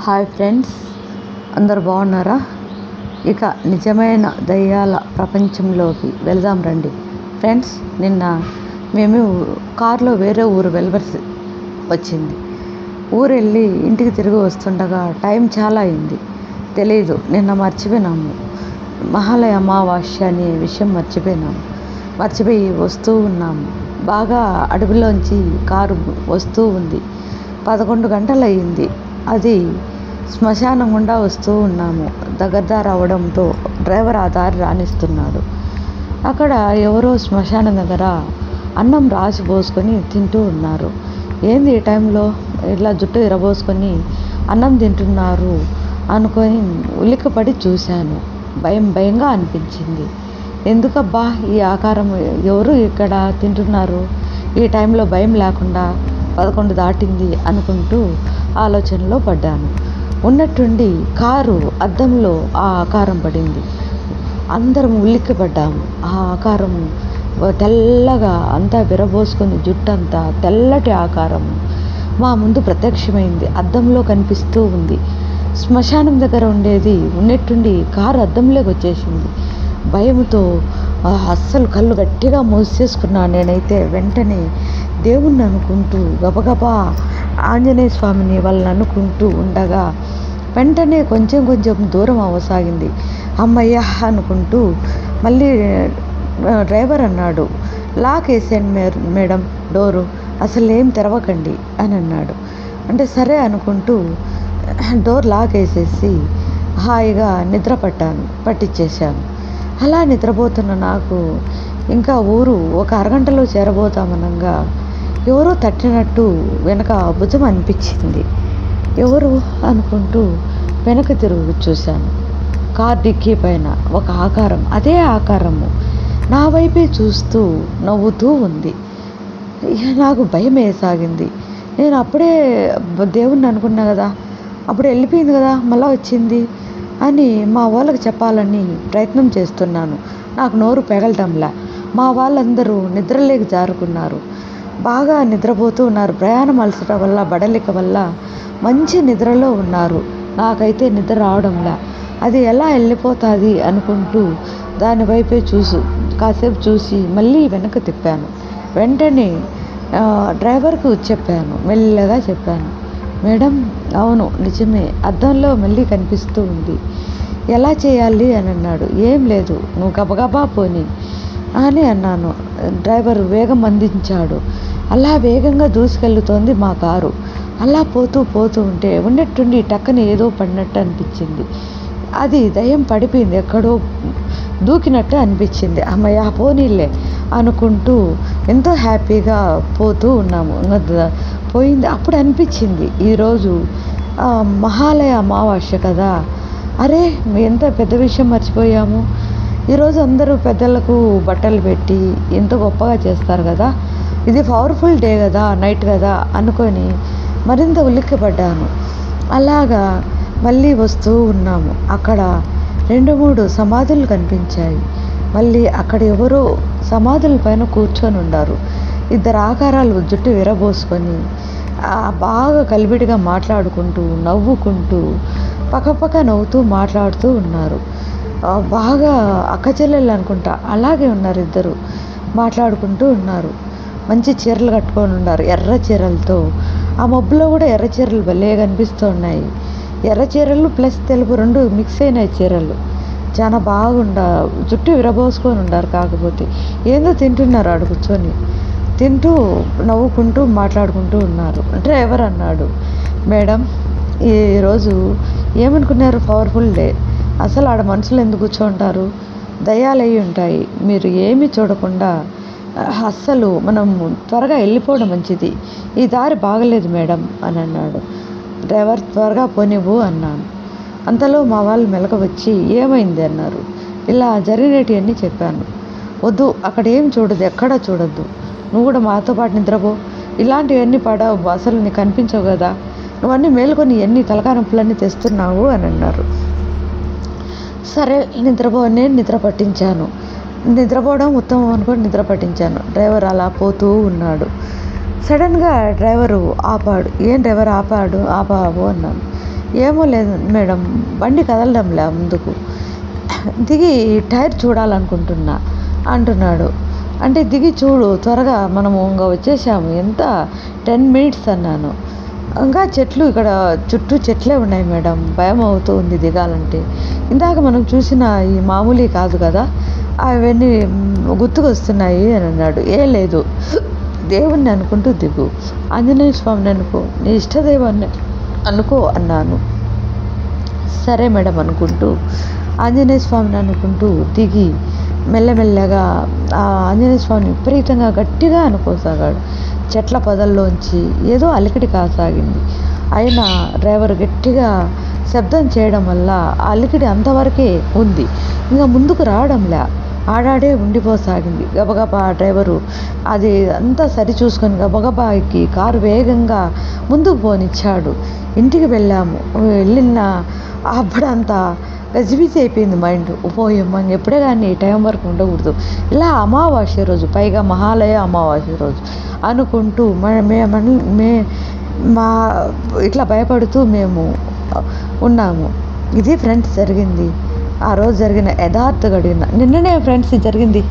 Hi friends, అందరు బాగున్నారా? ఇక నిజమైన దయ్యాల ప్రపంచంలోకి వెళ్దాం రండి. ఫ్రెండ్స్, నిన్న మేము కారులో వేరే ఊరు వెళ్ళవలసి వచ్చింది. ఊరు వెళ్ళి ఇంటికి తిరిగి వస్తుండగా టైం చాలా అయింది. తెలీదు, నిన్న మర్చిపోయినాము. మహాలయ అమావాస్య అనే విషయం మర్చిపోయి వస్తూ ఉన్నాము. బాగా అడవిలోంచి కారు వస్తూ ఉంది. 11 గంటలు అయ్యింది. అది శ్మశానం గుండా వస్తూ ఉన్నాము. దగ్గర అవడంతో డ్రైవర్ ఆ దారి రాణిస్తున్నాడు. అక్కడ ఎవరో శ్మశానం దగ్గర అన్నం రాసి పోసుకొని తింటూ ఉన్నారు. ఏంది ఈ టైంలో ఇట్లా జుట్టు ఇరబోసుకొని అన్నం తింటున్నారు అనుకొని ఉలిక్కిపడి చూశాను. భయంగా అనిపించింది. ఎందుకబ్బా ఈ ఆకారం, ఎవరు ఇక్కడ తింటున్నారు ఈ టైంలో భయం లేకుండా? 11 దాటింది అనుకుంటూ ఆలోచనలో పడ్డాను. ఉన్నట్టుండి కారు అద్దంలో ఆ ఆకారం పడింది. అందరం ఉలిక్కిపడ్డాము. ఆ ఆకారం తెల్లగా అంతా విరబోసుకుని జుట్టంతా తెల్లటి ఆకారం మా ముందు ప్రత్యక్షమైంది. అద్దంలో కనిపిస్తూ ఉంది. శ్మశానం దగ్గర ఉన్నట్టుండి కారు అద్దంలోకి వచ్చేసింది. భయంతో అస్సలు కళ్ళు గట్టిగా మూసేసుకున్నాను. నేనైతే వెంటనే దేవుణ్ణి అనుకుంటూ గబగబా ఆంజనేయ స్వామిని వాళ్ళని అనుకుంటూ ఉండగా వెంటనే కొంచెం దూరం అవ్వసాగింది. అమ్మయ్య అనుకుంటూ మళ్ళీ డ్రైవర్ అన్నాడు, లాక్ వేసేయండి మేడం డోరు, అసలు ఏం తెరవకండి అని అన్నాడు. అంటే సరే అనుకుంటూ డోర్ లాక్ వేసేసి హాయిగా నిద్ర పట్టించేశాను. అలా నిద్రపోతున్న నాకు ఇంకా ఊరు ఒక అరగంటలో చేరబోతామనగా ఎవరో తట్టినట్టు వెనక భుజం అనిపించింది. ఎవరు అనుకుంటూ వెనక తిరుగు చూశాను. కార్ డిక్కీ పైన ఒక ఆకారం, అదే ఆకారము నా వైపే చూస్తూ నవ్వుతూ ఉంది. నాకు భయం వేసాగింది. నేను అప్పుడే దేవుణ్ణి అనుకున్నా కదా, అప్పుడు వెళ్ళిపోయింది కదా, మళ్ళీ వచ్చింది అని మా వాళ్ళకి చెప్పాలని ప్రయత్నం చేస్తున్నాను. నాకు నోరు పెగలటంలా. మా వాళ్ళందరూ నిద్రలేకి జారుకున్నారు. బాగా నిద్రపోతూ ఉన్నారు. ప్రయాణం అలసట వల్ల, బడలిక వల్ల మంచి నిద్రలో ఉన్నారు. నాకైతే నిద్ర రావడంలా. అది ఎలా వెళ్ళిపోతుంది అనుకుంటూ దాని వైపే కాసేపు చూసి మళ్ళీ వెనక్కి తిప్పాను. వెంటనే డ్రైవర్కు చెప్పాను, మెల్లగా చెప్పాను, మేడం అవును నిజమే, అద్దంలో మళ్ళీ కనిపిస్తూ ఉంది, ఎలా చేయాలి అని అన్నాడు. ఏం లేదు, నువ్వు గబగబా పోని అని అన్నాను. డ్రైవర్ వేగం అందించాడు. అలా వేగంగా దూసుకెళ్తోంది మా కారు. అలా పోతూ ఉంటే ఉన్నట్టుండి టక్కని ఏదో పడినట్టు అనిపించింది. అది దయ్యం పడిపోయింది, ఎక్కడో దూకినట్టు అనిపించింది. అమ్మయ్య పోనీలే అనుకుంటూ ఎంతో హ్యాపీగా పోతూ ఉన్నాము. పోయింది. అప్పుడు అనిపించింది, ఈరోజు మహాలయ అమావాస్య కదా, అరే ఎంత పెద్ద విషయం మర్చిపోయాము. ఈరోజు అందరూ పెద్దలకు బట్టలు పెట్టి ఎంతో గొప్పగా చేస్తారు కదా, ఇది పవర్ఫుల్ డే కదా, నైట్ కదా అనుకొని మరింత ఉలిక్కిపడ్డాను. అలాగా మళ్ళీ వస్తూ ఉన్నాము. అక్కడ 2-3 సమాధులు కనిపించాయి. మళ్ళీ అక్కడ ఎవరో సమాధుల పైన కూర్చొని ఉన్నారు. 2 ఆకారాలు జుట్టు విరబోసుకొని బాగా కలివిడిగా మాట్లాడుకుంటూ నవ్వుకుంటూ పక్కపక్క నవ్వుతూ మాట్లాడుతూ ఉన్నారు. బాగా అక్కచెల్లెళ్ళు అనుకుంటా, అలాగే ఉన్నారు. 2 మాట్లాడుకుంటూ ఉన్నారు. మంచి చీరలు కట్టుకొని ఉన్నారు, ఎర్ర చీరలతో. ఆ మబ్బులో కూడా ఎర్ర చీరలు భలే కనిపిస్తూ ఉన్నాయి. ఎర్ర చీరలు ప్లస్ తెలుపు 2 మిక్స్ అయినాయి చీరలు. చాలా జుట్టు విరబోసుకొని ఉన్నారు. కాకపోతే ఏందో తింటున్నారు, ఆడు కూర్చొని తింటూ నవ్వుకుంటూ మాట్లాడుకుంటూ ఉన్నారు. డ్రైవర్ అన్నాడు, మేడం ఈరోజు ఏమనుకున్నారు, పవర్ఫుల్ డే, అసలు ఆడ మనుషులు ఎందుకు కూర్చోంటారు, దయ్యాలు అయి ఉంటాయి, మీరు ఏమీ చూడకుండా అస్సలు మనం త్వరగా వెళ్ళిపోవడం మంచిది, ఈ దారి బాగలేదు మేడం అని అన్నాడు. డ్రైవర్ త్వరగా పోనివ్వు అన్నాను. అంతలో మా వాళ్ళు మెలక వచ్చి ఏమైంది అన్నారు. ఇలా జరిగినటివన్నీ చెప్పాను. వద్దు, అక్కడ ఏం చూడదు, ఎక్కడా చూడొద్దు, నువ్వు కూడా మాతో పాటు నిద్రపో, ఇలాంటివన్నీ పడవు, అసలు నీకు కనిపించవు కదా, నువ్వన్నీ మేలుకొని ఎన్ని తలకాయ నొప్పులన్నీ తెస్తున్నావు అని అన్నారు. సరే నేను నిద్ర పట్టించాను. నిద్రపోవడం ఉత్తమం అనుకొని నిద్ర పట్టించాను. డ్రైవర్ అలా పోతూ ఉన్నాడు. సడన్గా డ్రైవరు ఆపాడు. ఏం డ్రైవర్ ఆపావు అన్నాను. ఏమో లేదు మేడం, బండి కదలడంలే ముందుకు, దిగి టైర్ చూడాలనుకుంటున్నా అంటున్నాడు. అంటే దిగి చూడు త్వరగా, మనము ఇంకా వచ్చేసాము, ఎంత 10 మినిట్స్ అన్నాను. ఇంకా చెట్లు, ఇక్కడ చుట్టూ చెట్లే ఉన్నాయి మేడం, భయం అవుతూ ఉంది దిగాలంటే. ఇందాక మనం చూసిన ఈ మామూలు కాదు కదా, అవన్నీ గుర్తుకొస్తున్నాయి అని అన్నాడు. ఏ లేదు, దేవుణ్ణి అనుకుంటూ దిగు, ఆంజనేయ స్వామిని అనుకో, నీ ఇష్టదైవాన్ని అనుకో అన్నాను. సరే మేడం అనుకుంటూ ఆంజనేయ స్వామిని అనుకుంటూ దిగి మెల్లమెల్లగా ఆ ఆంజనేయ స్వామిని విపరీతంగా గట్టిగా అనుకోసాగాడు. చెట్ల పొదల్లోంచి ఏదో అలికిడి కాసాగింది. అయినా డ్రైవర్ గట్టిగా శబ్దం చేయడం వల్ల ఆ అలికిడి అంతవరకే ఉంది, ఇంకా ముందుకు రావడంలే, ఆడాడే ఉండిపోసాగింది. గబగబా డ్రైవరు అది అంతా సరి చూసుకొని గబగబా ఎక్కి కారు వేగంగా ముందుకు పోనిచ్చాడు. ఇంటికి వెళ్ళాము. వెళ్ళిన అప్పుడంతా గజిబిజి అయిపోయింది మైండ్. పోయమ్మ ఎప్పుడే కానీ ఈ టైం వరకు ఉండకూడదు, ఇలా అమావాస్య రోజు, పైగా మహాలయ అమావాస్య రోజు అనుకుంటూ మా ఇట్లా భయపడుతూ మేము ఉన్నాము. ఇది ఫ్రెండ్స్ జరిగింది, ఆ రోజు జరిగిన యథార్థ గడిన నిన్ననే ఫ్రెండ్స్ జరిగింది.